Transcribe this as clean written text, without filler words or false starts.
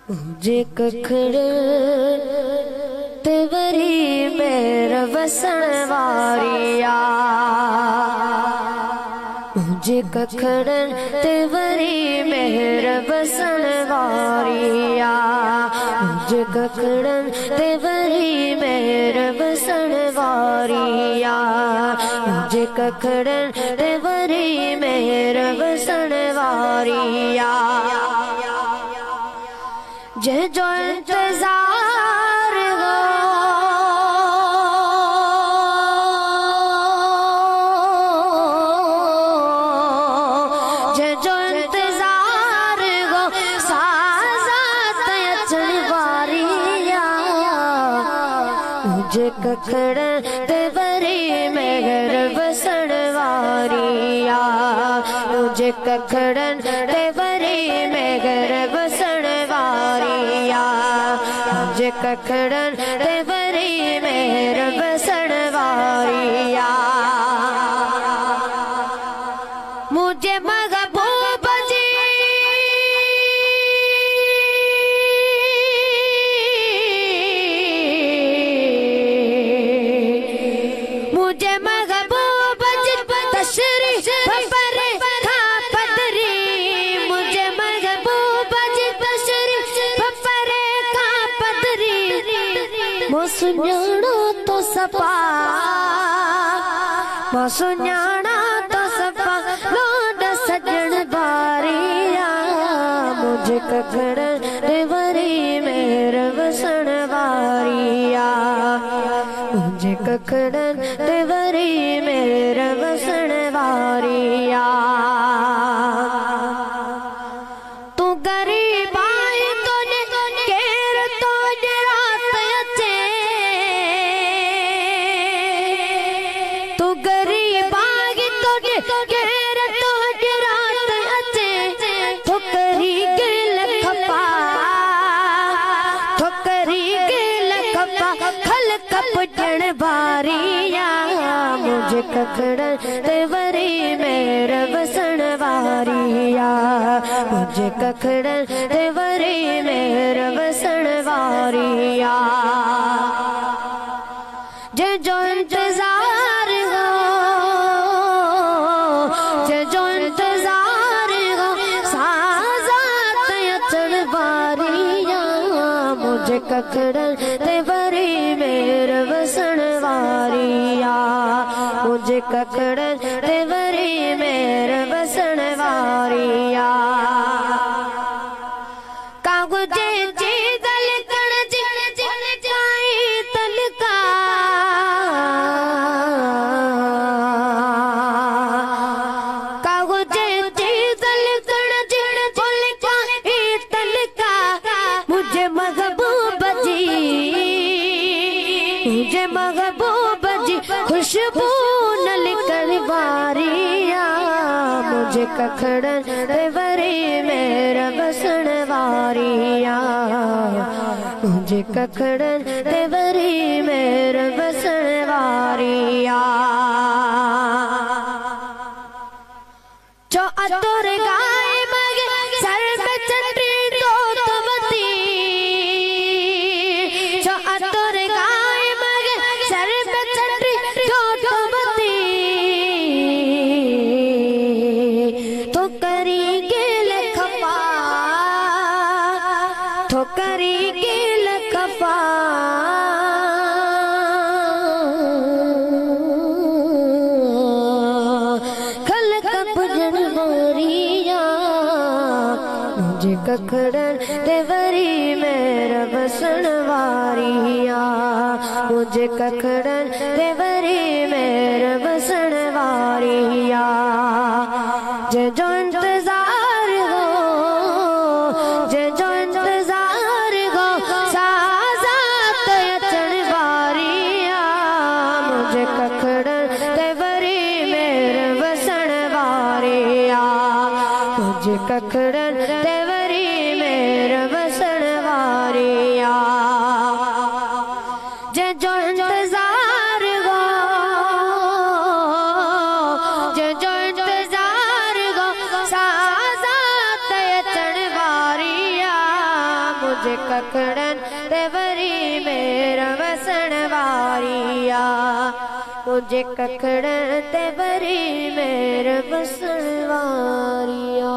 जे कखड़े तेवरी मेरा वसन वारिया जे कखड़न तेवरी मेरा वसन वारिया जे कखड़न तेवरी मेरा वसन वारिया जे कखड़न तेवरी मेरा वसन वारिया जे जो इंतजार हो जे जो इंतजार हो साजात अचन वारिया जे कखड़न तेवरी मेहर वसन वारिया जे कखड़न तेवरी मेहर वसन वारिया जे कखड़न तेवरी मेहर वसन वारिया मुझे महबूब जी मुझे महबूब जी तशरीफ पर खा पदरी मुझे महबूब जी तशरीफ पर खा पदरी मोसुन्याणो तो सपा मोसुन्याणा तो सपा लोड सजन बारिया मुझे कखड़न तेवरी मेरा वसन वारिया मुझे कखड़न तेवरी मेरा वसन वारिया तू गरीब आई तो केर तो रात अचे तू गरीब आई तो केर तो रात अचे ठोकरी गिल खपा ठोकरी गिल खपा खल कपटन बारिया मुझे कखड़न तेवरी मेरा वसन वारिया मुझे कखड़न तेवरी मेरा वसन वारिया जे जो इंतजार हो जे जो इंतजार हो साजात अचन वारिया मुझे कखड़न तेवरी मेरा वसन वारिया मुझे कखड़न तेवरी मेरा वसन वारिया कागुजे जी दल कण जी जाई तलका कागुजे जी दल कण जी बोलका ई तलका मुझे महबूब जी मुझे महबूब जी खुशबू नल कर वारिया मुझे कखड़न तेवरी मेरा वसन वारिया मुझे कखड़न तेवरी मेरा वसन वारिया जो अतुर गाय मगे सर पे चंद्री तो तवती जो अतुर गाय मगे सर पे चंद्री तो तवती तो करी गिल खपा तो करी गिल खपा खल कपजन वारिया मुझे कखड़न तेवरी मेरा वसन वारिया मुझे कखड़न तेवरी मेरा वसन वारिया जे जो इंतजार हो जे जो इंतजार हो साजात अचन वारिया मुझे कखड़न तेवरी मेरा वसन वारिया मुझे कखड़न तेवरी मेरा वसन वारिया जे जो इंतजार हो जे जो इंतजार हो मुझे ककड़न ते वरी मेरा वसण वारिया मुझे ककड़न ते वरी मेरा वसण वारिया।